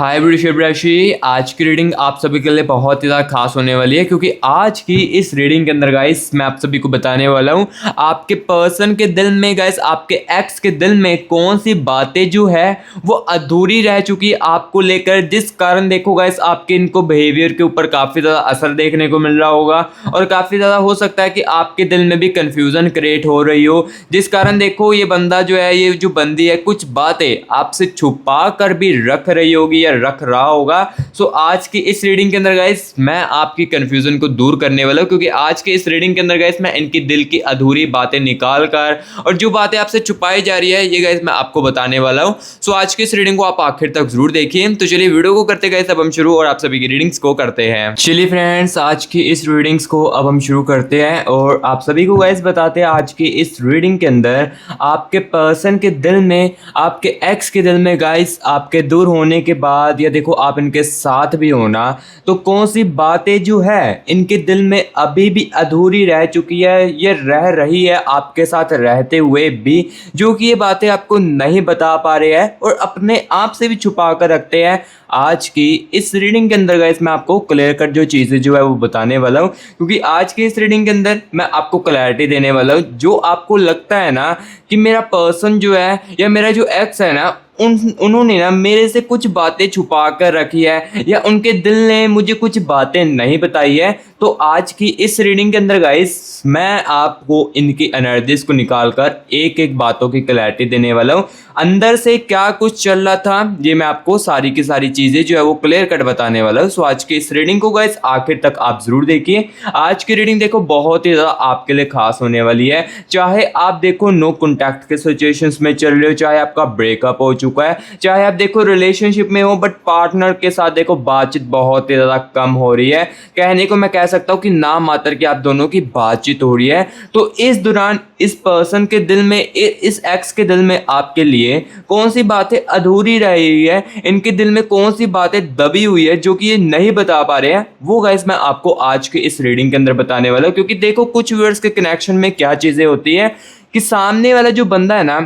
हाय वृषभ राशि, आज की रीडिंग आप सभी के लिए बहुत ही ज़्यादा खास होने वाली है क्योंकि आज की इस रीडिंग के अंदर गाइस मैं आप सभी को बताने वाला हूँ आपके पर्सन के दिल में गाइस, आपके एक्स के दिल में कौन सी बातें जो है वो अधूरी रह चुकी है आपको लेकर, जिस कारण देखो गाइस आपके इनको बिहेवियर के ऊपर काफ़ी ज़्यादा असर देखने को मिल रहा होगा और काफ़ी ज़्यादा हो सकता है कि आपके दिल में भी कन्फ्यूज़न क्रिएट हो रही हो, जिस कारण देखो ये बंदा जो है, ये जो बंदी है, कुछ बातें आपसे छुपा कर भी रख रही होगी या रख रहा होगा। सो आज की इस रीडिंग के अंदर गाइस मैं आपकी कंफ्यूजन को दूर करने वाला हूं क्योंकि आज के इस रीडिंग के अंदर गाइस मैं इनकी दिल की अधूरी बातें निकाल कर और जो बातें आपसे छुपाई जा रही है ये गाइस मैं आपको बताने वाला हूं। सो आज की इस रीडिंग को आप आखिर तक जरूर देखिए। तो चलिए वीडियो को करते गाइस अब हम शुरू और आप सभी की रीडिंग्स को करते हैं। चलिए फ्रेंड्स, आज की इस रीडिंग्स को अब हम शुरू करते हैं और आप सभी को गाइस बताते हैं आज की इस रीडिंग के अंदर आपके पर्सन के दिल में, आपके एक्स के दिल में गाइस, आपके दूर होने के बाद या देखो आप इनके साथ भी होना तो कौन सी बातें जो है इनके दिल में अभी भी अधूरी रह चुकी है, ये रह रही है आपके साथ रहते हुए भी, जो कि ये बातें आपको नहीं बता पा रहे हैं और अपने आप से भी छुपा कर रखते हैं। आज की इस रीडिंग के अंदर गाइस मैं आपको क्लियर कट जो चीज़ें जो है वो बताने वाला हूँ क्योंकि आज की इस रीडिंग के अंदर मैं आपको क्लैरिटी देने वाला हूँ। जो आपको लगता है ना कि मेरा पर्सन जो है या मेरा जो एक्स है ना, उन्होंने ना मेरे से कुछ बातें छुपा कर रखी है या उनके दिल ने मुझे कुछ बातें नहीं बताई है, तो आज की इस रीडिंग के अंदर गाइस मैं आपको इनकी एनर्जीज को निकाल कर एक एक बातों की क्लैरिटी देने वाला हूँ। अंदर से क्या कुछ चल रहा था ये मैं आपको सारी की सारी चीज़ें जो है वो क्लियर कट बताने वाला हूँ। सो आज की इस रीडिंग को गाइस आखिर तक आप जरूर देखिए। आज की रीडिंग देखो बहुत ही ज़्यादा आपके लिए खास होने वाली है। चाहे आप देखो नो कॉन्टैक्ट के सिचुएशंस में चल रहे हो, चाहे आपका ब्रेकअप हो चुका है, चाहे आप देखो रिलेशनशिप में हो बट पार्टनर के साथ देखो बातचीत बहुत ही ज़्यादा कम हो रही है, कहने को मैं कह सकता हूँ कि नाम मात्र की आप दोनों की बातचीत हो रही है। तो इस दौरान इस पर्सन के दिल में, इस एक्स के दिल में आपके लिए कौन सी बातें अधूरी रह रही है, इनके दिल में कौन सी बातें दबी हुई है जो कि ये नहीं बता पा रहे हैं, वो गाइस मैं आपको आज के इस रीडिंग के अंदर बताने वाला हूँ। क्योंकि देखो कुछ व्यूअर्स के कनेक्शन में क्या चीज़ें होती है कि सामने वाला जो बंदा है ना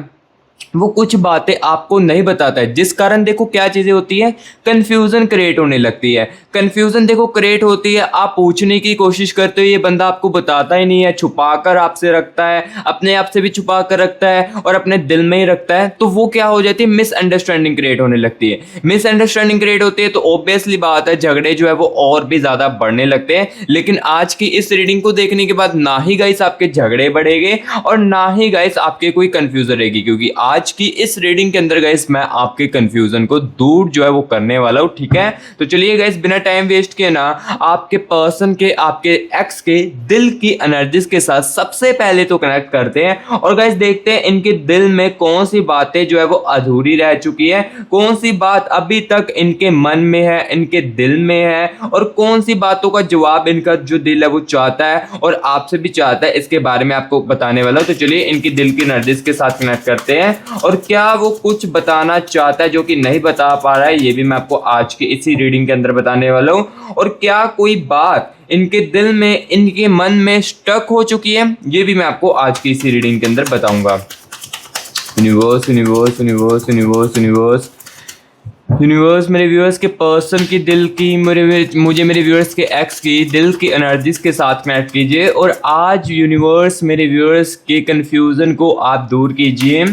वो कुछ बातें आपको नहीं बताता है, जिस कारण देखो क्या चीज़ें होती है, कन्फ्यूज़न क्रिएट होने लगती है। कन्फ्यूज़न देखो क्रिएट होती है, आप पूछने की कोशिश करते हो, ये बंदा आपको बताता ही नहीं है, छुपा कर आपसे रखता है, अपने आप से भी छुपा कर रखता है और अपने दिल में ही रखता है। तो वो क्या हो जाती है, मिसअंडरस्टैंडिंग क्रिएट होने लगती है। मिसअंडरस्टैंडिंग क्रिएट होती है तो ऑब्वियसली बात है झगड़े जो है वो और भी ज़्यादा बढ़ने लगते हैं। लेकिन आज की इस रीडिंग को देखने के बाद ना ही गाइस आपके झगड़े बढ़ेंगे और ना ही गाइस आपके कोई कन्फ्यूज़न रहेगी, क्योंकि आज की इस रीडिंग के अंदर गाइस मैं आपके कंफ्यूजन को दूर जो है वो करने वाला हूं। ठीक है, तो चलिए गाइस बिना टाइम वेस्ट किए ना आपके पर्सन के, आपके एक्स के दिल की एनर्जीज के साथ सबसे पहले तो कनेक्ट करते हैं और गाइस देखते हैं इनके दिल में कौन सी बातें जो है वो अधूरी रह चुकी है, कौन सी बात अभी तक इनके मन में है, इनके दिल में है और कौन सी बातों का जवाब इनका जो दिल है वो चाहता है और आपसे भी चाहता है। इसके बारे में आपको बताने वाला हूं। तो चलिए इनकी दिल की एनर्जीज के साथ कनेक्ट करते हैं और क्या वो कुछ बताना चाहता है जो कि नहीं बता पा रहा है, ये भी मैं आपको आज की इसी रीडिंग के अंदर बताने वाला हूं। और क्या कोई बात इनके दिल में, इनके मन में स्टक हो चुकी है, ये भी मैं आपको आज की इसी रीडिंग के अंदर बताऊंगा। Universe universe universe universe universe universe मेरे व्यूअर्स के पर्सन की दिल की, मुझे मेरे व्यूअर्स के एक्स की दिल की एनर्जीज के साथ कनेक्ट कीजिए और आज यूनिवर्स मेरे व्यूअर्स के कंफ्यूजन को आप दूर कीजिए।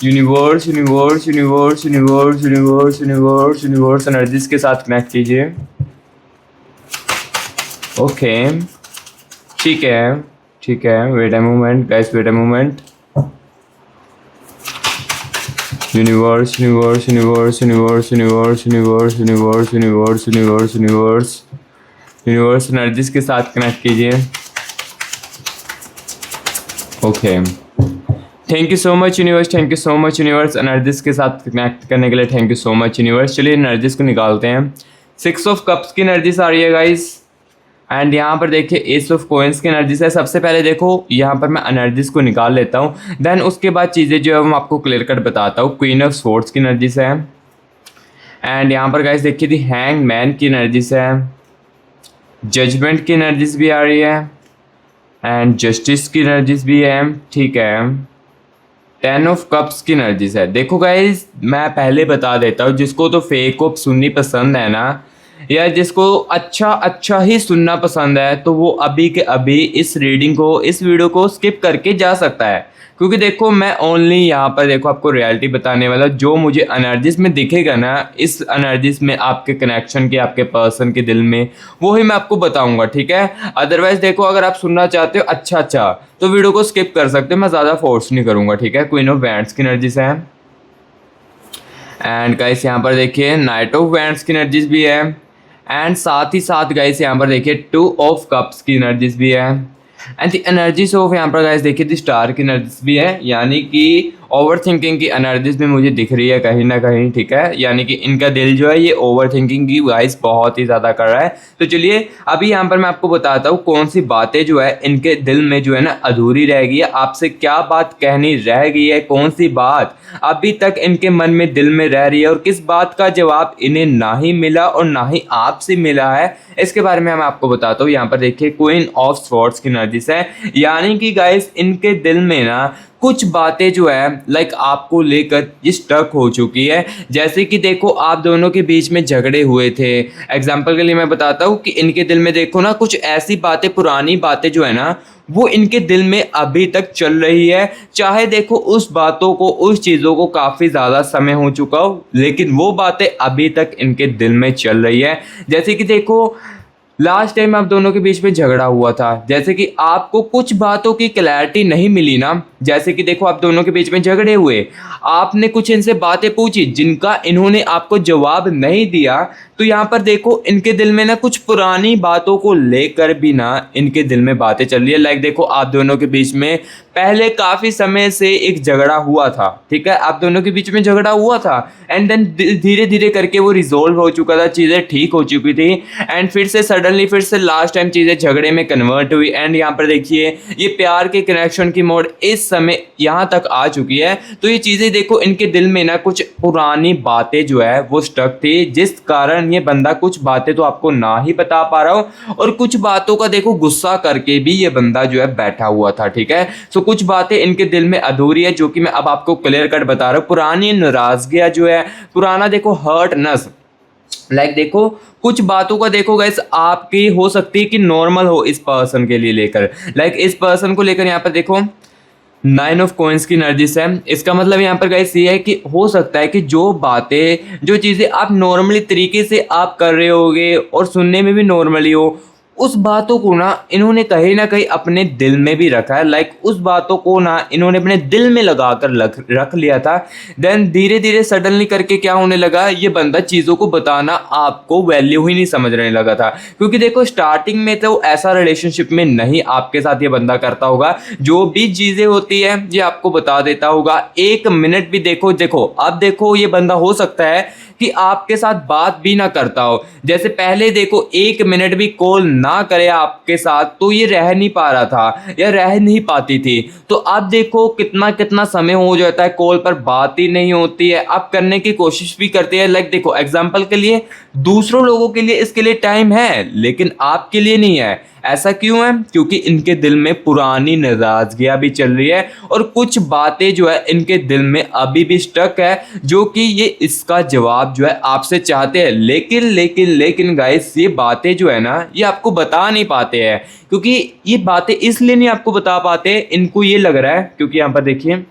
Universe universe universe universe universe universe universe energies के साथ कनेक्ट कीजिए। ओके ठीक है, ठीक है, wait a moment guys, wait a moment. Universe universe universe universe universe universe universe universe universe universe universe energies के साथ कनेक्ट कीजिए। Okay, thank you so much universe, thank you so much universe energies के साथ connect करने के लिए, thank you so much universe. चलिए energies को निकालते हैं। 6 ऑफ कप्स की एनर्जीज आ रही है गाइस एंड यहाँ पर देखिए एस ऑफ कॉइंस की एनर्जीज है। सबसे पहले देखो यहाँ पर मैं एनर्जीज को निकाल लेता हूँ, देन उसके बाद चीज़ें जो है मैं आपको क्लियर कट बताता हूँ। क्वीन ऑफ स्वॉर्ड्स की एनर्जीज है एंड यहाँ पर गाइस देखिए दी हैंग मैन की एनर्जीज है, जजमेंट की एनर्जीज भी आ रही है एंड जस्टिस की एनर्जीज भी है। ठीक है, 10 ऑफ कप्स की एनर्जीज है। देखो गाइस, मैं पहले बता देता हूँ, जिसको तो फेक ऑफ सुननी पसंद है ना, या जिसको अच्छा अच्छा ही सुनना पसंद है, तो वो अभी के अभी इस रीडिंग को, इस वीडियो को स्किप करके जा सकता है। क्योंकि देखो, मैं ओनली यहाँ पर देखो आपको रियलिटी बताने वाला, जो मुझे एनर्जीज में दिखेगा ना, इस एनर्जीज में आपके कनेक्शन के, आपके पर्सन के दिल में, वो ही मैं आपको बताऊंगा, ठीक है। अदरवाइज देखो, अगर आप सुनना चाहते हो अच्छा अच्छा, तो वीडियो को स्किप कर सकते हो, मैं ज़्यादा फोर्स नहीं करूंगा, ठीक है। क्वीन ऑफ वैंड्स की एनर्जीज है। एंड गाइस यहाँ पर देखिए नाइट ऑफ वैंड्स की एनर्जीज भी है। एंड साथ ही साथ गाइस यहाँ पर देखिए 2 ऑफ कप्स की एनर्जीज भी है। एंड द एनर्जीज ऑफ, यहाँ पर गाइस देखिए द स्टार की एनर्जीज भी है, यानी कि ओवर थिंकिंग की एनर्जीज भी मुझे दिख रही है कहीं ना कहीं, ठीक है। यानी कि इनका दिल जो है ये ओवर थिंकिंग की गाइस बहुत ही ज़्यादा कर रहा है। तो चलिए अभी यहाँ पर मैं आपको बताता हूँ कौन सी बातें जो है इनके दिल में जो है ना अधूरी रह गई है, आपसे क्या बात कहनी रह गई है, कौन सी बात अभी तक इनके मन में, दिल में रह रही है, और किस बात का जवाब इन्हें ना ही मिला और ना ही आपसे मिला है, इसके बारे में मैं आपको बताता हूँ। यहाँ पर देखिए क्वीन ऑफ स्वॉर्ड्स की एनर्जीज है, यानी कि गाइस इनके दिल में ना कुछ बातें जो है लाइक आपको लेकर ये स्टक हो चुकी है। जैसे कि देखो, आप दोनों के बीच में झगड़े हुए थे, एग्जाम्पल के लिए मैं बताता हूँ कि इनके दिल में देखो ना कुछ ऐसी बातें, पुरानी बातें जो है ना, वो इनके दिल में अभी तक चल रही है। चाहे देखो उस बातों को, उस चीज़ों को काफ़ी ज़्यादा समय हो चुका हो, लेकिन वो बातें अभी तक इनके दिल में चल रही है। जैसे कि देखो, लास्ट टाइम आप दोनों के बीच में झगड़ा हुआ था, जैसे कि आपको कुछ बातों की क्लैरिटी नहीं मिली ना। जैसे कि देखो, आप दोनों के बीच में झगड़े हुए, आपने कुछ इनसे बातें पूछी जिनका इन्होंने आपको जवाब नहीं दिया, तो यहाँ पर देखो इनके दिल में ना कुछ पुरानी बातों को लेकर भी ना इनके दिल में बातें चल रही है। लाइक देखो, आप दोनों के बीच में पहले काफ़ी समय से एक झगड़ा हुआ था, ठीक है, आप दोनों के बीच में झगड़ा हुआ था, एंड देन धीरे धीरे करके वो रिजोल्व हो चुका था, चीज़ें ठीक हो चुकी थी, एंड फिर से सडनली फिर से लास्ट टाइम चीज़ें झगड़े में कन्वर्ट हुई। एंड यहाँ पर देखिए ये प्यार के कनेक्शन की मोड इस समय यहाँ तक आ चुकी है। तो ये चीज़ें देखो, इनके दिल में ना कुछ पुरानी बातें जो है वो स्टक थी, जिस कारण ये बंदा कुछ बातें तो आपको ना ही बता पा रहा हो, और कुछ बातों का देखो गुस्सा करके भी ये बंदा जो है बैठा हुआ था, ठीक है। सो कुछ बातें इनके दिल में अधूरी है, जो कि मैं अब आपको क्लियर कट बता रहा हूँ। पुरानी नाराजगियां जो है, पुराना देखो हर्टनेस, लाइक देखो कुछ बातों का देखो गाइस आपकी हो सकती है कि नॉर्मल हो इस पर्सन के लिए लेकर, लाइक इस पर्सन को लेकर यहाँ पर देखो 9 ऑफ कॉइंस की एनर्जी है। इसका मतलब यहाँ पर गाइस ये है कि हो सकता है कि जो बातें, जो चीज़ें आप नॉर्मली तरीके से आप कर रहे होगे और सुनने में भी नॉर्मली हो, उस बातों को ना इन्होंने कहीं ना कहीं अपने दिल में भी रखा है। लाइक उस बातों को ना इन्होंने अपने दिल में लगा कर रख लिया था। देन धीरे धीरे सडनली करके क्या होने लगा, ये बंदा चीज़ों को बताना आपको वैल्यू ही नहीं समझने लगा था। क्योंकि देखो स्टार्टिंग में तो ऐसा रिलेशनशिप में नहीं आपके साथ ये बंदा करता होगा, जो भी चीज़ें होती है ये आपको बता देता होगा। एक मिनट भी देखो अब देखो ये बंदा हो सकता है कि आपके साथ बात भी ना करता हो। जैसे पहले देखो 1 मिनट भी कॉल ना करे आपके साथ तो ये रह नहीं पा रहा था या रह नहीं पाती थी। तो अब देखो कितना कितना समय हो जाता है, कॉल पर बात ही नहीं होती है। आप करने की कोशिश भी करते हैं, लाइक देखो एग्जांपल के लिए दूसरों लोगों के लिए इसके लिए टाइम है, लेकिन आपके लिए नहीं है। ऐसा क्यों है? क्योंकि इनके दिल में पुरानी नाराजगियां भी चल रही है और कुछ बातें जो है इनके दिल में अभी भी स्टक है, जो कि ये इसका जवाब जो है आपसे चाहते हैं। लेकिन गाइस ये बातें जो है ना ये आपको बता नहीं पाते हैं। क्योंकि ये बातें इसलिए नहीं आपको बता पाते, इनको ये लग रहा है, क्योंकि यहाँ पर देखिए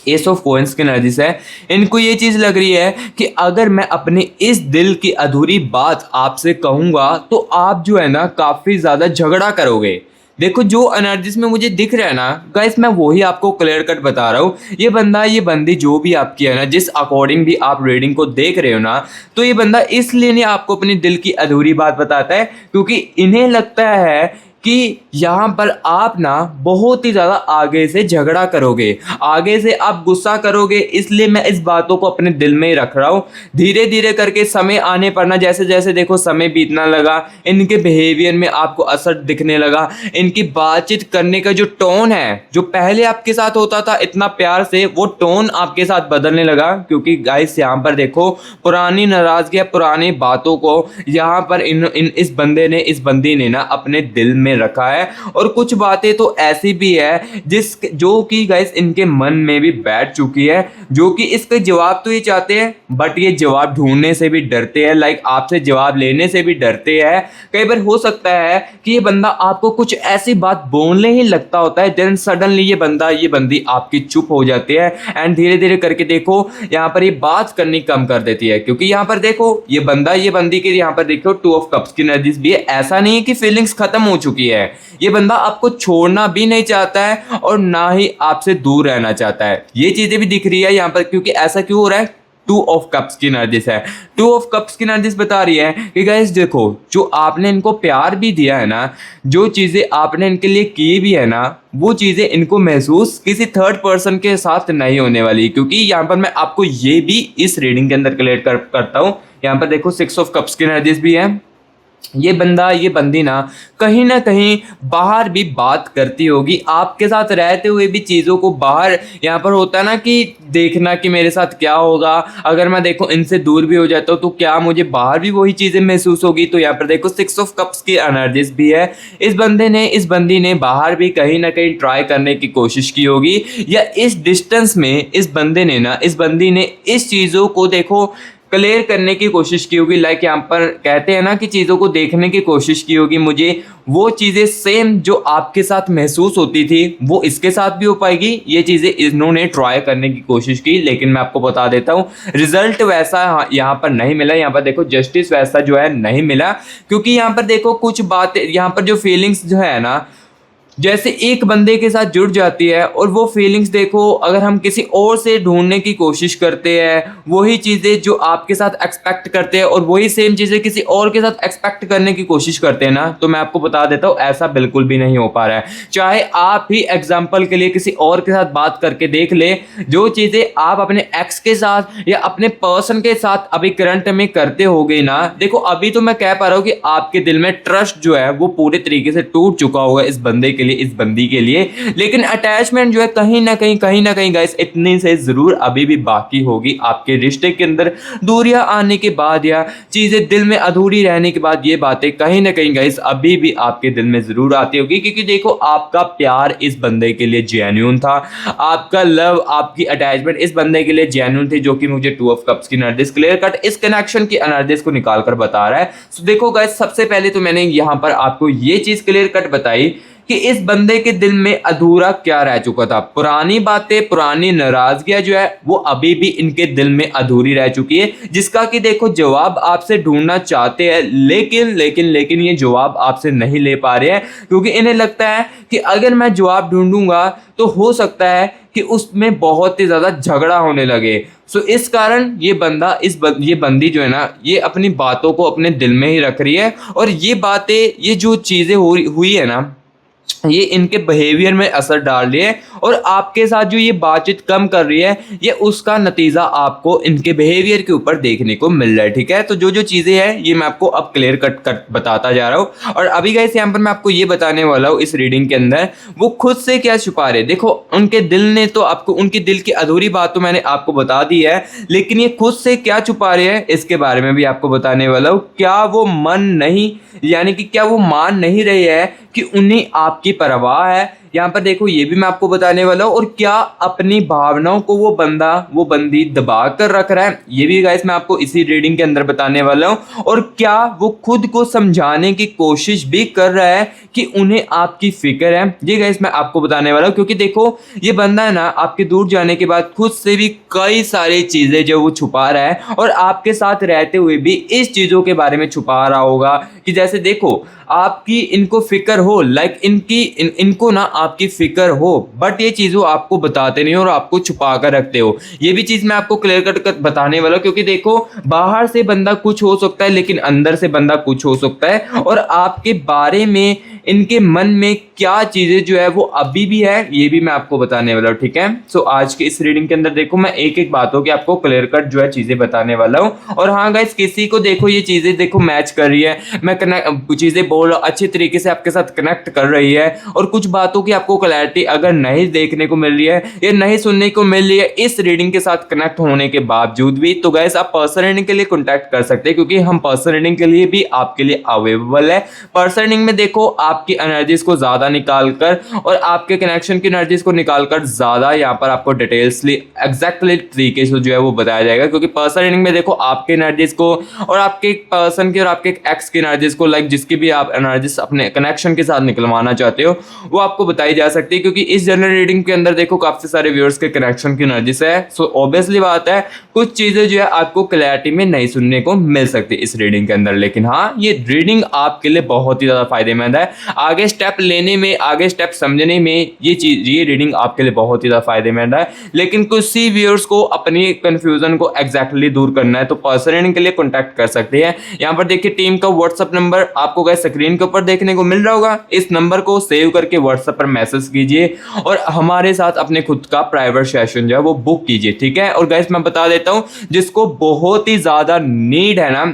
एस ऑफ कॉइंस की एनर्जीज है, इनको ये चीज़ लग रही है कि अगर मैं अपने इस दिल की अधूरी बात आपसे कहूँगा तो आप जो है ना काफ़ी ज़्यादा झगड़ा करोगे। देखो जो एनर्जीज में मुझे दिख रहा है ना गाइस, मैं वही आपको क्लियर कट बता रहा हूँ। ये बंदा, ये बंदी जो भी आपकी है ना, जिस अकॉर्डिंग भी आप रीडिंग को देख रहे हो ना, तो ये बंदा इसलिए नहीं आपको अपनी दिल की अधूरी बात बताता है क्योंकि इन्हें लगता है कि यहाँ पर आप ना बहुत ही ज़्यादा आगे से झगड़ा करोगे, आगे से आप गुस्सा करोगे, इसलिए मैं इस बातों को अपने दिल में ही रख रहा हूँ। धीरे धीरे करके समय आने पर ना, जैसे जैसे देखो समय बीतना लगा, इनके बिहेवियर में आपको असर दिखने लगा। इनकी बातचीत करने का जो टोन है, जो पहले आपके साथ होता था इतना प्यार से, वो टोन आपके साथ बदलने लगा। क्योंकि गाइस यहाँ पर देखो पुरानी नाराजगी, पुरानी बातों को यहाँ पर इस बंदे ने, इस बंदी ने ना अपने दिल में रखा है है और कुछ बातें तो ऐसी भी है जो कि गाइस इनके मन में भी बैठ चुकी है, जो कि इसके जवाब तो ये चाहते हैं बट ये जवाब ढूंढने से भी डरते हैं, लाइक आपसे जवाब लेने से भी डरते हैं। कई बार हो सकता है कि ये बंदा आपको कुछ ऐसी बात बोलने ही लगता होता है, देन सडनली ये बंदी आपकी चुप हो जाती है एंड धीरे धीरे करके देखो यहाँ पर ये बात करनी कम कर देती है, क्योंकि यहाँ पर देखो ये बंदी के यहाँ पर देखो 2 ऑफ कप्स की एनर्जी भी है। ऐसा नहीं है कि फीलिंग्स खत्म हो चुकी है, ये बंदा आपको छोड़ना भी नहीं चाहता है और ना ही आपसे दूर रहना चाहता है। ये चीजें भी दिख रही है यहाँ पर, क्योंकि ऐसा क्यों हो रहा है, 2 ऑफ कप्स की एनर्जीज है। 2 ऑफ कप्स की एनर्जीज बता रही है कि गाइस देखो जो आपने इनको प्यार भी दिया है ना, जो चीजें आपने इनके लिए की भी है ना, वो चीजें इनको महसूस किसी थर्ड पर्सन के साथ नहीं होने वाली। क्योंकि यहाँ पर मैं आपको ये भी इस रीडिंग के अंदर क्लियर करता हूँ। यहाँ पर देखो 6 ऑफ कप्स की एनर्जीज भी है। ये बंदी ना कहीं बाहर भी बात करती होगी आपके साथ रहते हुए भी, चीज़ों को बाहर यहाँ पर होता है ना कि देखना कि मेरे साथ क्या होगा, अगर मैं देखो इनसे दूर भी हो जाता हूँ तो क्या मुझे बाहर भी वही चीज़ें महसूस होगी। तो यहाँ पर देखो 6 ऑफ कप्स की एनर्जीज भी है। इस बंदी ने बाहर भी कहीं ना कहीं ट्राई करने की कोशिश की होगी, या इस डिस्टेंस में इस बंदी ने इस चीज़ों को देखो क्लियर करने की कोशिश की होगी। लाइक यहाँ पर कहते हैं ना कि चीज़ों को देखने की कोशिश की होगी, मुझे वो चीज़ें सेम जो आपके साथ महसूस होती थी वो इसके साथ भी हो पाएगी। ये चीज़ें इन्होंने ट्राई करने की कोशिश की, लेकिन मैं आपको बता देता हूँ रिजल्ट वैसा यहाँ पर नहीं मिला। यहाँ पर देखो जस्टिस वैसा जो है नहीं मिला, क्योंकि यहाँ पर देखो कुछ बातें यहाँ पर जो फीलिंग्स जो है ना, जैसे एक बंदे के साथ जुड़ जाती है और वो फीलिंग्स देखो अगर हम किसी और से ढूंढने की कोशिश करते हैं, वही चीज़ें जो आपके साथ एक्सपेक्ट करते हैं और वही सेम चीज़ें किसी और के साथ एक्सपेक्ट करने की कोशिश करते हैं ना, तो मैं आपको बता देता हूँ ऐसा बिल्कुल भी नहीं हो पा रहा है। चाहे आप ही एग्जाम्पल के लिए किसी और के साथ बात करके देख ले, जो चीज़ें आप अपने एक्स के साथ या अपने पर्सन के साथ अभी करंट में करते हो गई ना, देखो अभी तो मैं कह पा रहा हूँ कि आपके दिल में ट्रस्ट जो है वो पूरे तरीके से टूट चुका होगा इस बंदी के लिए, लेकिन अटैचमेंट जो है कहीं ना कहीं गाइस इतनी से जरूर अभी भी बाकी होगी। आपके रिश्ते के अंदर दूरियां आने के बाद या चीजें दिल में अधूरी रहने के बाद ये बातें कहीं ना कहीं गाइस अभी भी आपके दिल में जरूर आती होगी, क्योंकि देखो आपका प्यार इस बंदे के लिए जेन्युइन था, आपका लव आपकी अटैचमेंट इस बंदे के लिए जेन्युइन थी, जो कि मुझे 2 ऑफ कप्स की एनर्जीज क्लियर कट इस कनेक्शन की एनर्जीज को निकाल कर बता रहा है। तो देखो गाइस सबसे पहले तो मैंने यहाँ पर आपको ये चीज क्लियर कट बताई कि इस बंदे के दिल में अधूरा क्या रह चुका था। पुरानी बातें, पुरानी नाराजगियां जो है वो अभी भी इनके दिल में अधूरी रह चुकी है, जिसका कि देखो जवाब आपसे ढूंढना चाहते हैं, लेकिन ये जवाब आपसे नहीं ले पा रहे हैं, क्योंकि इन्हें लगता है कि अगर मैं जवाब ढूंढूंगा तो हो सकता है कि उसमें बहुत ही ज्यादा झगड़ा होने लगे। सो इस कारण ये बंदी जो है ना, ये अपनी बातों को अपने दिल में ही रख रही है, और ये बातें, ये जो चीजें हुई है ना, ये इनके बिहेवियर में असर डाल रही है, और आपके साथ जो ये बातचीत कम कर रही है, ये उसका नतीजा आपको इनके बिहेवियर के ऊपर देखने को मिल रहा है। ठीक है, तो जो चीजें हैं ये मैं आपको अब क्लियर कट बताता जा रहा हूँ। और अभी गाइस यहाँ पर मैं आपको ये बताने वाला हूँ इस रीडिंग के अंदर वो खुद से क्या छुपा रहे। देखो उनके दिल ने तो आपको उनके दिल की अधूरी बात तो मैंने आपको बता दी है, लेकिन ये खुद से क्या छुपा रहे हैं इसके बारे में भी आपको बताने वाला हूँ। क्या वो क्या वो मान नहीं रहे हैं कि उन्हें आपकी परवाह है, यहाँ पर देखो ये भी मैं आपको बताने वाला हूँ। और क्या अपनी भावनाओं को वो बंदी दबा कर रख रहा है, ये भी गाइस मैं आपको इसी रीडिंग के अंदर बताने वाला हूँ। और क्या वो खुद को समझाने की कोशिश भी कर रहा है कि उन्हें आपकी फिक्र है, ये गाइस मैं आपको बताने वाला हूँ। क्योंकि देखो ये बंदा है ना, आपके दूर जाने के बाद खुद से भी कई सारी चीजें जो वो छुपा रहा है, और आपके साथ रहते हुए भी इस चीजों के बारे में छुपा रहा होगा कि जैसे देखो आपकी इनको फिक्र हो, लाइक इनको ना आपकी फिक्र हो, बट ये चीज़ों आपको बताते नहीं और आपको छुपा कर रखते हो। ये भी चीज़ मैं आपको क्लियर कट बताने वाला हूँ, क्योंकि देखो बाहर से बंदा कुछ हो सकता है लेकिन अंदर से बंदा कुछ हो सकता है, और आपके बारे में इनके मन में क्या चीज़ें जो है वो अभी भी है, ये भी मैं आपको बताने वाला हूँ। ठीक है, सो आज की इस रीडिंग के अंदर देखो मैं एक बातों की आपको क्लियर कट जो है चीज़ें बताने वाला हूँ। और हाँ गाइस, किसी को देखो ये चीज़ें देखो मैच कर रही है, मैं चीज़ें बोल अच्छी तरीके से आपके साथ कनेक्ट कर रही है, और कुछ बातों की आपको क्लैरिटी अगर नहीं देखने को मिल रही है या नहीं सुनने को मिल रही है इस रीडिंग के साथ कनेक्ट होने के बावजूद भी, तो गाइस आप पर्सनल रीडिंग के लिए कॉन्टैक्ट कर सकते हैं, क्योंकि हम पर्सनल रीडिंग के लिए भी आपके लिए अवेलेबल है। पर्सनल रीडिंग में देखो आपकी एनर्जीज को ज़्यादा निकाल कर और आपके कनेक्शन की एनर्जीज को निकाल कर ज़्यादा यहाँ पर आपको डिटेल्सली एग्जैक्टली तरीके से जो है वो बताया जाएगा। क्योंकि पर्सन रीडिंग में देखो आपके एनर्जीज को और आपके पर्सन की और आपके एक्स की एनर्जीज को, लाइक जिसकी भी आप एनर्जीज अपने कनेक्शन के साथ निकलवाना चाहते हो वो आपको बताई जा सकती है। क्योंकि इस जनरल रीडिंग के अंदर देखो काफ़ी सारे व्यूअर्स के कनेक्शन की एनर्जीज है। सो ऑब्वियसली बात है कुछ चीज़ें जो है आपको क्लैरिटी में नहीं सुनने को मिल सकती इस रीडिंग के अंदर, लेकिन हाँ ये रीडिंग आपके लिए बहुत ही ज़्यादा फायदेमंद है। आगे स्टेप लेने में, आगे स्टेप समझने में ये रीडिंग आपके लिए बहुत ही ज़्यादा फायदेमंद है। लेकिन कुछ सी व्यूअर्स को अपनी कंफ्यूजन को एग्जैक्टली दूर करना है तो पर्सन रीडिंग के लिए कॉन्टैक्ट कर सकते हैं। यहाँ पर देखिए टीम का व्हाट्सअप नंबर आपको गाइस स्क्रीन के ऊपर देखने को मिल रहा होगा। इस नंबर को सेव करके व्हाट्सएप पर मैसेज कीजिए और हमारे साथ अपने खुद का प्राइवेट सेशन जो है वो बुक कीजिए, ठीक है। और गाइस मैं बता देता हूँ जिसको बहुत ही ज़्यादा नीड है ना,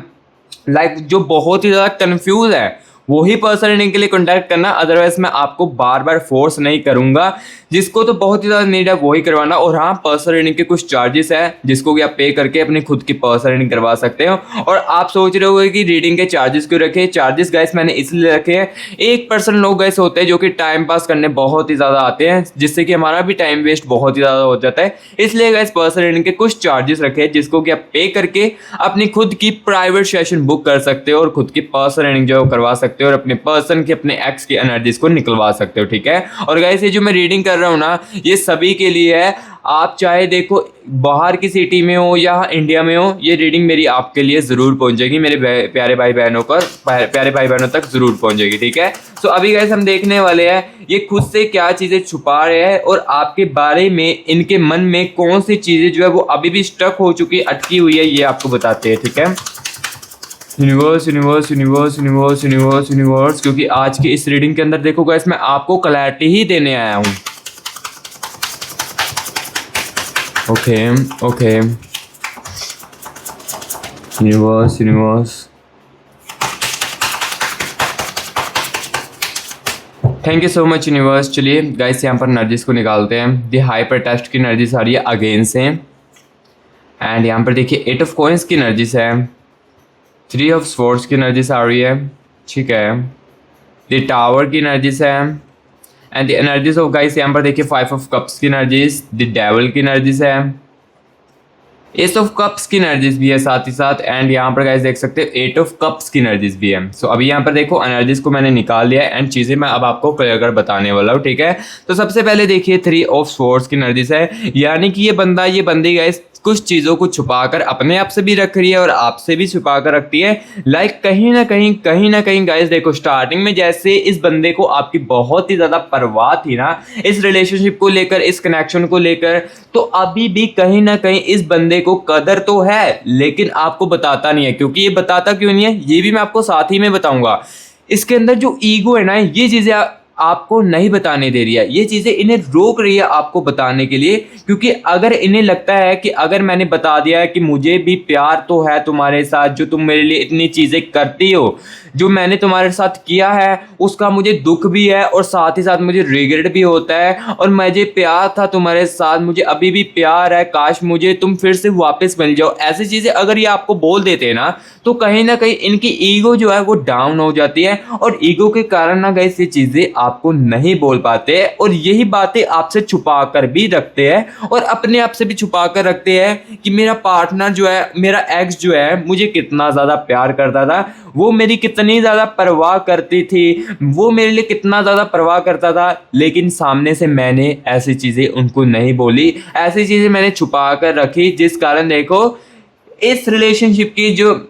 लाइक जो बहुत ही ज़्यादा कंफ्यूज है वही पर्सन रीडिंग के लिए कॉन्टैक्ट करना, अदरवाइज मैं आपको बार बार फोर्स नहीं करूंगा। जिसको तो बहुत ही ज़्यादा नीड है वही करवाना। और हाँ पर्सन रीडिंग के कुछ चार्जेस है जिसको कि आप पे करके अपनी खुद की पर्सन रीडिंग करवा सकते हो। और आप सोच रहे हो कि रीडिंग के चार्जेस क्यों रखे, चार्जेस गाइस मैंने इसलिए रखे हैं, 1% लोग गाइस होते हैं जो कि टाइम पास करने बहुत ही ज़्यादा आते हैं जिससे कि हमारा भी टाइम वेस्ट बहुत ही ज़्यादा हो जाता है। इसलिए गाइस पर्सन रीडिंग के कुछ चार्जेस रखे हैं जिसको कि आप पे करके अपनी खुद की प्राइवेट सेशन बुक कर सकते हो और खुद की पर्सन रीडिंग जो करवा सकते हो और अपने पर्सन की, अपने एक्स की एनर्जीज को निकलवा सकते हो, ठीक है। और गाइस ये जो मैं रीडिंग कर रहा हूँ ना ये सभी के लिए है। आप चाहे देखो बाहर की सिटी में हो या इंडिया में हो, ये रीडिंग मेरी आपके लिए ज़रूर पहुंचेगी, मेरे प्यारे भाई बहनों तक ज़रूर पहुंचेगी, ठीक है। सो अभी गाइस हम देखने वाले हैं ये खुद से क्या चीज़ें छुपा रहे हैं और आपके बारे में इनके मन में कौन सी चीज़ें जो है वो अभी भी स्टक हो चुकी, अटकी हुई है, ये आपको बताते हैं, ठीक है। Universe universe universe universe universe universe, क्योंकि आज की इस रीडिंग के अंदर देखो गाइस मैं आपको क्लैरिटी ही देने आया हूँ। Okay okay universe universe, thank you so much universe. चलिए गाइस यहाँ पर एनर्जीज को निकालते हैं। दी हाइपर टेस्ट की एनर्जीज आ रही है अगेन से, एंड यहाँ पर देखिए 8 ऑफ कॉइंस की एनर्जीज है, 3 ऑफ स्वॉर्ड्स की एनर्जीज आ रही है, ठीक है। द टावर की एनर्जीज है and the energies of guys यहाँ पर देखिए 5 ऑफ कप्स की एनर्जीज, द डेविल की एनर्जीज है, एस ऑफ कप्स की एनर्जीज भी है साथ ही साथ, एंड यहाँ पर गाइस देख सकते हो 8 ऑफ कप्स की एनर्जीज भी है। सो अभी यहाँ पर देखो एनर्जीज को मैंने निकाल लिया है एंड चीज़ें मैं अब आपको क्लियर कर बताने वाला हूँ, ठीक है। तो सबसे पहले देखिए 3 ऑफ स्वॉर्ड्स की एनर्जीज है, यानी कि ये बंदी गाइस कुछ चीज़ों को छुपाकर अपने आप से भी रख रही है और आपसे भी छुपा कर रखती है। लाइक कहीं ना कहीं गाइस देखो स्टार्टिंग में जैसे इस बंदे को आपकी बहुत ही ज़्यादा परवाह थी ना इस रिलेशनशिप को लेकर, इस कनेक्शन को लेकर, तो अभी भी कहीं ना कहीं इस बंदे को कदर तो है लेकिन आपको बताता नहीं है। क्योंकि ये बताता क्यों नहीं है ये भी मैं आपको साथ ही में बताऊंगा। इसके अंदर जो ईगो है ना ये चीज़ें आपको नहीं बताने दे रही है, ये चीज़ें इन्हें रोक रही है आपको बताने के लिए। क्योंकि अगर इन्हें लगता है कि अगर मैंने बता दिया है कि मुझे भी प्यार तो है तुम्हारे साथ, जो तुम मेरे लिए इतनी चीज़ें करती हो, जो मैंने तुम्हारे साथ किया है उसका मुझे दुख भी है और साथ ही साथ मुझे रिग्रेट भी होता है, और मुझे प्यार था तुम्हारे साथ, मुझे अभी भी प्यार है, काश मुझे तुम फिर से वापस मिल जाओ, ऐसी चीज़ें अगर ये आपको बोल देते हैं ना तो कहीं ना कहीं इनकी ईगो जो है वो डाउन हो जाती है। और ईगो के कारण ना गाइस ये चीज़ें आपको नहीं बोल पाते और यही बातें आपसे छुपा कर भी रखते हैं और अपने आप से भी छुपा कर रखते हैं कि मेरा पार्टनर जो है, मेरा एक्स जो है मुझे कितना ज़्यादा प्यार करता था, वो मेरी कितनी ज़्यादा परवाह करती थी, वो मेरे लिए कितना ज़्यादा परवाह करता था, लेकिन सामने से मैंने ऐसी चीज़ें उनको नहीं बोली, ऐसी चीज़ें मैंने छुपा कर रखी, जिस कारण देखो इस रिलेशनशिप की जो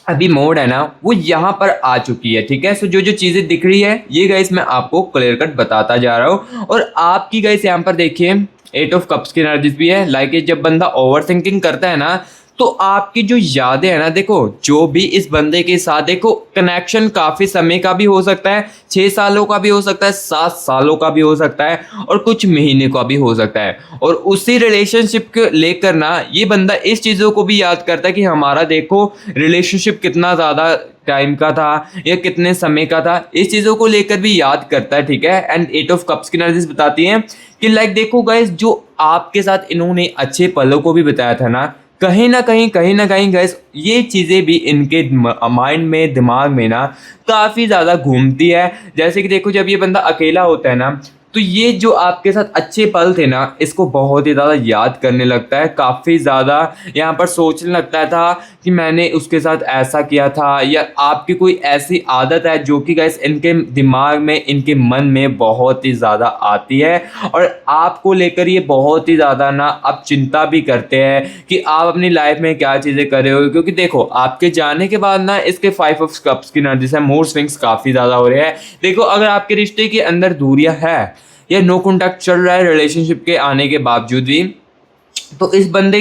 अभी मोड है ना वो यहाँ पर आ चुकी है, ठीक है। सो जो जो चीज़ें दिख रही है ये गाइस मैं आपको क्लियर कट बताता जा रहा हूँ। और आपकी गाइस यहाँ पर देखिए 8 ऑफ कप्स की एनर्जीज भी है। लाइक जब बंदा ओवर थिंकिंग करता है ना तो आपकी जो यादें है ना, देखो जो भी इस बंदे के साथ देखो कनेक्शन काफ़ी समय का भी हो सकता है, 6 सालों का भी हो सकता है, 7 सालों का भी हो सकता है और कुछ महीने का भी हो सकता है। और उसी रिलेशनशिप को लेकर ना ये बंदा इस चीज़ों को भी याद करता है कि हमारा देखो रिलेशनशिप कितना ज़्यादा टाइम का था या कितने समय का था, इस चीज़ों को लेकर भी याद करता है, ठीक है। एंड 8 ऑफ कप्स की एनर्जीज बताती हैं कि लाइक देखो गाइस जो आपके साथ इन्होंने अच्छे पलों को भी बताया था ना, कहीं ना कहीं गैस ये चीज़ें भी इनके माइंड में, दिमाग में ना काफ़ी ज़्यादा घूमती है। जैसे कि देखो, जब ये बंदा अकेला होता है ना, तो ये जो आपके साथ अच्छे पल थे ना, इसको बहुत ही ज़्यादा याद करने लगता है, काफ़ी ज़्यादा यहाँ पर सोचने लगता था कि मैंने उसके साथ ऐसा किया था, या आपकी कोई ऐसी आदत है जो कि गाइस इनके दिमाग में, इनके मन में बहुत ही ज़्यादा आती है, और आपको लेकर ये बहुत ही ज़्यादा ना अब चिंता भी करते हैं कि आप अपनी लाइफ में क्या चीज़ें कर रहे हो। क्योंकि देखो, आपके जाने के बाद ना इसके 5 ऑफ कप्स की एनर्जी से मूड स्विंग्स काफ़ी ज़्यादा हो रहे हैं। देखो, अगर आपके रिश्ते के अंदर दूरियां है या नो कॉन्टैक्ट चल रहा है रिलेशनशिप के आने के बावजूद भी, तो इस बंदे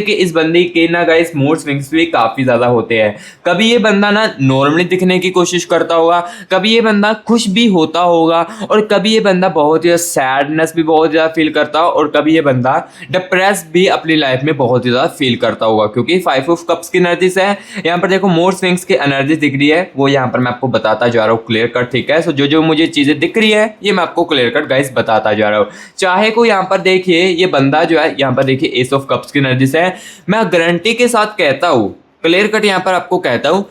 के ना गाइस मूड स्विंग्स भी काफ़ी ज़्यादा होते हैं। कभी ये बंदा ना नॉर्मली दिखने की कोशिश करता होगा, कभी ये बंदा खुश भी होता होगा, और कभी ये बंदा बहुत ही सैडनेस भी बहुत ज़्यादा फील करता हो, और कभी ये बंदा डिप्रेस भी अपनी लाइफ में बहुत ही ज़्यादा फील करता होगा। क्योंकि 5 ऑफ कप्स की एनर्जी से यहाँ पर देखो मूड स्विंग्स की एनर्जी दिख रही है, वो यहाँ पर मैं आपको बताता जा रहा हूँ क्लियर कट, ठीक है। सो जो जो मुझे चीज़ें दिख रही है ये मैं आपको क्लियर कट गाइस बताता जा रहा हूँ। चाहे को यहाँ पर देखिए, ये बंदा जो है यहाँ पर देखिए एस ऑफ कप्स की एनर्जी से, मैं गारंटी के साथ कहता हूं, क्लियर कट यहां पर आपको कहता हूं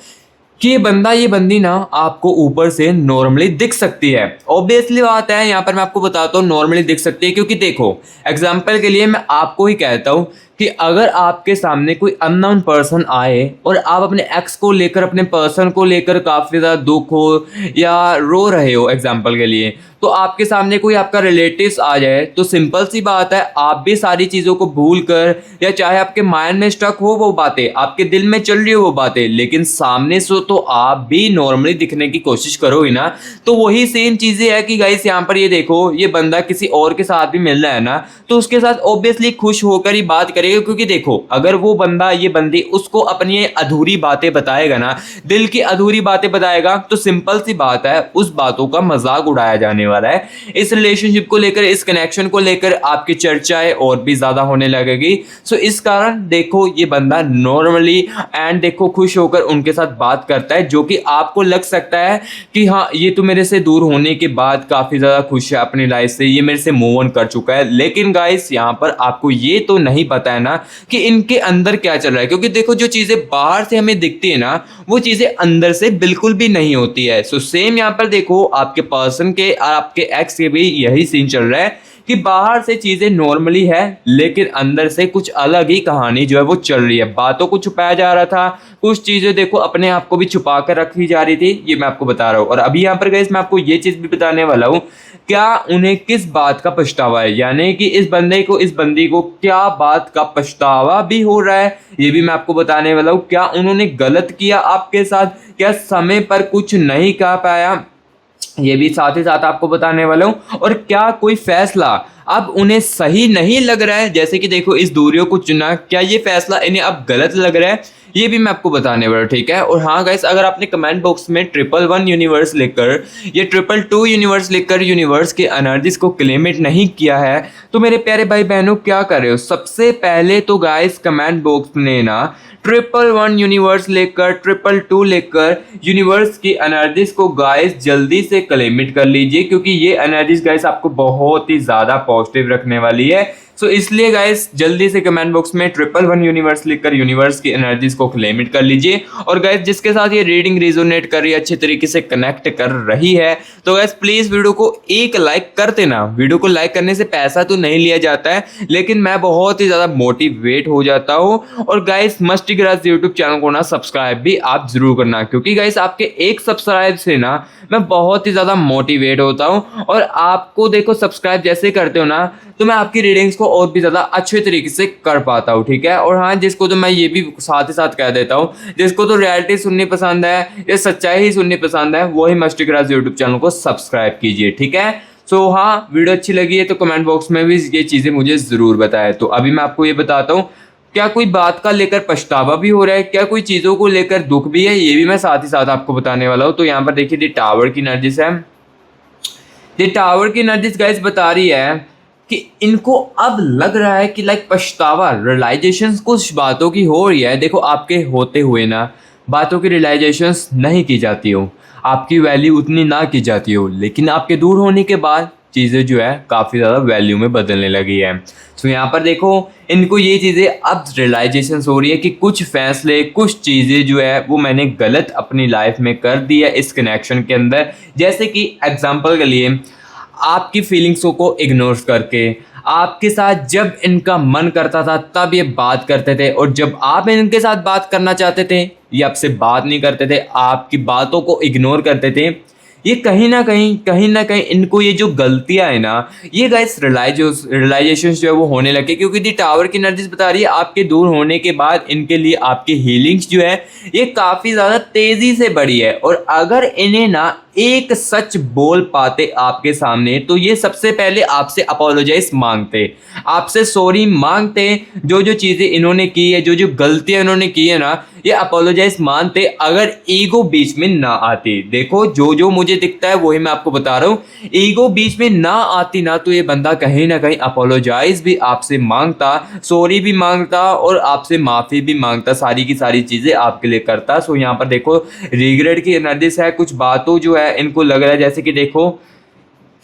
कि ये बंदा, ये बंदी ना आपको ऊपर से नॉर्मली दिख सकती है। ऑब्वियसली बात है, यहां पर मैं आपको बताता हूं नॉर्मली दिख सकती है, क्योंकि देखो एग्जांपल के लिए मैं आपको ही कहता हूं कि अगर आपके सामने कोई अननोन पर्सन आए और आप अपने एक्स को लेकर, अपने पर्सन को लेकर काफ़ी ज़्यादा दुख हो या रो रहे हो एग्जांपल के लिए, तो आपके सामने कोई आपका रिलेटिव्स आ जाए, तो सिंपल सी बात है, आप भी सारी चीज़ों को भूल कर, या चाहे आपके माइंड में स्टक हो वो बातें, आपके दिल में चल रही हो वो बातें, लेकिन सामने से तो आप भी नॉर्मली दिखने की कोशिश करोगे ना। तो वही सेम चीज़ें है कि गाइस यहाँ पर ये देखो, ये बंदा किसी और के साथ भी मिल रहा है ना, तो उसके साथ ऑब्वियसली खुश होकर ही बात करेगा। क्योंकि देखो, अगर वो बंदा, ये बंदी उसको अपनी अधूरी बातें बताएगा ना, दिल की अधूरी बातें बताएगा, तो सिंपल सी बात है उस बातों का मजाक उड़ाया जाने वाला है। इस रिलेशनशिप को लेकर, इस कनेक्शन को लेकर आपकी चर्चाएं और भी ज्यादा होने लगेगी। सो इस कारण देखो, ये बंदा नॉर्मली एंड देखो खुश होकर उनके साथ बात करता है, जो कि आपको लग सकता है कि हाँ, ये तो मेरे से दूर होने के बाद काफी ज्यादा खुश है अपनी लाइफ से, ये मेरे से मूव ऑन कर चुका है। लेकिन गाइस यहाँ पर आपको ये तो नहीं पता है ना कि इनके अंदर क्या चल रहा है। क्योंकि देखो, जो चीजें बाहर से हमें दिखती है ना, वो चीजें अंदर से बिल्कुल भी नहीं होती है। सो सेम यहाँ पर देखो, आपके पर्सन के और आपके एक्स के भी यही सीन चल रहा है कि बाहर से चीजें नॉर्मली है, लेकिन अंदर से कुछ अलग ही कहानी जो है वो चल रही है। बातों को छुपाया जा रहा था, कुछ चीजें देखो अपने आप को भी छुपा कर रखी जा रही थी, ये मैं आपको बता रहा हूँ। और अभी यहाँ पर गाइस मैं आपको ये चीज भी बताने वाला हूँ, क्या उन्हें किस बात का पछतावा है, यानी कि इस बंदे को, इस बंदी को क्या बात का पछतावा भी हो रहा है, ये भी मैं आपको बताने वाला हूँ। क्या उन्होंने गलत किया आपके साथ, क्या समय पर कुछ नहीं कह पाया, ये भी साथ ही साथ आपको बताने वाला हूँ। और क्या कोई फैसला अब उन्हें सही नहीं लग रहा है, जैसे कि देखो इस दूरियों को चुना, क्या ये फैसला इन्हें अब गलत लग रहा है, ये भी मैं आपको बताने वाला हूँ, ठीक है। और हाँ गाइस, अगर आपने कमेंट बॉक्स में 111 यूनिवर्स लिखकर या 222 यूनिवर्स लिखकर यूनिवर्स के एनर्जीज को क्लेमिट नहीं किया है, तो मेरे प्यारे भाई बहनों क्या कर रहे हो, सबसे पहले तो गाइस कमेंट बॉक्स में ना 111 यूनिवर्स लेकर, 222 लेकर यूनिवर्स की एनर्जीज को गाइस जल्दी से क्लेमिट कर लीजिए, क्योंकि ये एनर्जीज गाइस आपको बहुत ही ज्यादा पॉजिटिव रखने वाली है। सो इसलिए गाइस जल्दी से कमेंट बॉक्स में 111 यूनिवर्स लिखकर यूनिवर्स की एनर्जीज को क्लेमिट कर लीजिए। और गाइस जिसके साथ ये रीडिंग रिजोनेट कर रही है, अच्छे तरीके से कनेक्ट कर रही है, तो गाइस प्लीज वीडियो को एक लाइक कर देना। वीडियो को लाइक करने से पैसा तो नहीं लिया जाता है, लेकिन मैं बहुत ही ज्यादा मोटिवेट हो जाता हूँ। और guys musty grass YouTube channel को ना सब्सक्राइब भी आप जरूर करना, क्योंकि गाइस आपके एक सब्सक्राइब से ना मैं बहुत ही ज्यादा मोटिवेट होता हूँ। और आपको देखो सब्सक्राइब जैसे करते हो ना, तो मैं आपकी रीडिंग्स को और भी ज़्यादा अच्छे तरीके से कर पाता हूँ, ठीक है। और हाँ, जिसको तो मैं ये भी साथ ही साथ कह देता हूँ, जिसको तो रियलिटी सुननी पसंद है या सच्चाई ही सुननी पसंद है, वही मस्टी ग्रास यूट्यूब चैनल को सब्सक्राइब कीजिए, ठीक है। सो हाँ, वीडियो अच्छी लगी है तो कमेंट बॉक्स में भी ये चीज़ें मुझे ज़रूर बताएं। तो अभी मैं आपको ये बताता हूँ, क्या कोई बात का लेकर पछतावा भी हो रहा है, क्या कोई चीज़ों को लेकर दुख भी है, ये भी मैं साथ ही साथ आपको बताने वाला हूँ। तो यहाँ पर देखिए, दी टावर की एनर्जीज है, दी टावर की एनर्जीज गाइस बता रही है कि इनको अब लग रहा है कि लाइक पछतावा, रियलाइजेशन कुछ बातों की हो रही है। देखो आपके होते हुए ना बातों की रियलाइजेशंस नहीं की जाती हो, आपकी वैल्यू उतनी ना की जाती हो, लेकिन आपके दूर होने के बाद चीज़ें जो है काफ़ी ज़्यादा वैल्यू में बदलने लगी है। तो यहाँ पर देखो इनको ये चीज़ें अब रियलाइजेशन हो रही है कि कुछ फैसले, कुछ चीज़ें जो है वो मैंने गलत अपनी लाइफ में कर दी है इस कनेक्शन के अंदर। जैसे कि एग्जांपल के लिए आपकी फीलिंग्सों को इग्नोर करके, आपके साथ जब इनका मन करता था तब ये बात करते थे, और जब आप इनके साथ बात करना चाहते थे ये आपसे बात नहीं करते थे, आपकी बातों को इग्नोर करते थे। ये कहीं ना कहीं इनको ये जो गलतियां है ना, ये गाइस रियलाइजेशन जो है वो होने लगे, क्योंकि दी टावर की एनर्जीज बता रही है आपके दूर होने के बाद इनके लिए आपकी हीलिंग्स जो है ये काफ़ी ज़्यादा तेज़ी से बढ़ी है। और अगर इन्हें ना एक सच बोल पाते आपके सामने तो ये सबसे पहले आपसे अपोलोजाइज मांगते, आपसे सॉरी मांगते। जो जो चीज़ें इन्होंने की है, जो जो गलतियां इन्होंने की है ना, ये अपोलोजाइज मानते अगर ईगो बीच में ना आती। देखो जो जो मुझे दिखता है वही मैं आपको बता रहा हूँ, ईगो बीच में ना आती ना तो ये बंदा कहीं ना कहीं अपोलोजाइज भी आपसे मांगता, सॉरी भी मांगता और आपसे माफ़ी भी मांगता, सारी की सारी चीज़ें आपके लिए करता। सो यहाँ पर देखो रिग्रेट की एनर्जीज है, कुछ बातों जो है इनको लग रहा है जैसे कि देखो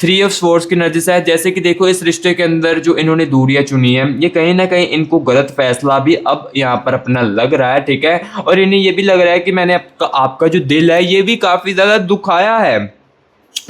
3 ऑफ स्वॉर्ड्स की एनर्जीज है, जैसे कि देखो इस रिश्ते के अंदर जो इन्होंने दूरियां चुनी है ये कहीं ना कहीं इनको गलत फैसला भी अब यहाँ पर अपना लग रहा है, ठीक है। और इन्हें ये भी लग रहा है कि मैंने आपका जो दिल है ये भी काफ़ी ज़्यादा दुखाया है।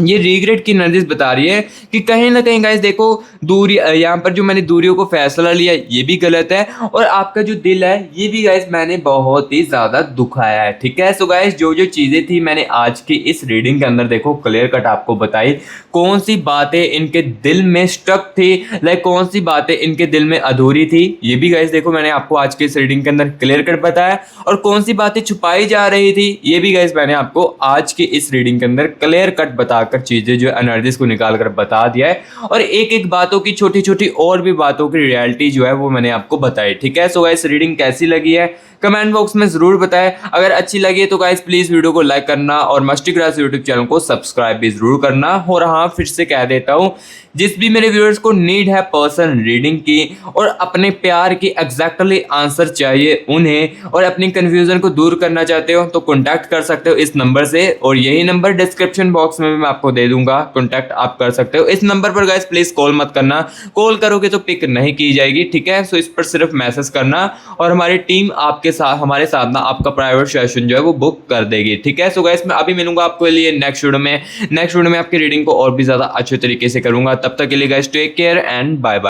ये रिग्रेट की एनर्जीज बता रही है कि कहीं ना कहीं गाइस देखो दूरी, यहाँ पर जो मैंने दूरियों को फैसला लिया ये भी गलत है, और आपका जो दिल है ये भी गाइस मैंने बहुत ही ज़्यादा दुखाया है, ठीक है। सो गाइस जो जो चीज़ें थी मैंने आज की इस रीडिंग के अंदर देखो क्लियर कट आपको बताई, कौन सी बातें इनके दिल में स्टक थी, लाइक कौन सी बातें इनके दिल में अधूरी थी, ये भी गाइस देखो मैंने आपको आज के इस रीडिंग के अंदर क्लियर कट बताया। और कौन सी बातें छुपाई जा रही थी ये भी गाइस मैंने आपको आज की इस रीडिंग के अंदर क्लियर कट बताकर चीज़ें जो एनर्जीज को निकाल कर बता दिया है। और एक एक बातों की छोटी छोटी और भी बातों की रियलिटी जो है वो मैंने आपको बताई, ठीक है। सो गाइस रीडिंग कैसी लगी है कमेंट बॉक्स में जरूर बताएं। अगर अच्छी लगी है तो गाइस प्लीज वीडियो को लाइक करना और मस्टी क्लास यूट्यूब चैनल को सब्सक्राइब भी जरूर करना। और हाँ फिर से कह देता हूँ, जिस भी मेरे व्यूअर्स को नीड है पर्सन रीडिंग की और अपने प्यार की एग्जैक्टली आंसर चाहिए उन्हें, और अपनी कंफ्यूजन को दूर करना चाहते हो तो कॉन्टैक्ट कर सकते हो इस नंबर से, और यही नंबर डिस्क्रिप्शन बॉक्स में भी मैं आपको दे दूंगा, कॉन्टैक्ट आप कर सकते हो इस नंबर पर। गाइस प्लीज कॉल मत करना, कॉल करोगे तो पिक नहीं की जाएगी, ठीक है। सो इस पर सिर्फ मैसेज करना और हमारी टीम आपके साथ हमारे साथ ना आपका प्राइवेट सेशन जो है वो बुक कर देगी, ठीक है। सो गाइस मैं अभी मिलूंगा आपको लिए नेक्स्ट वीडियो में आपकी रीडिंग को और भी ज्यादा अच्छे तरीके से करूंगा। तब तक के लिए guys take care and bye bye.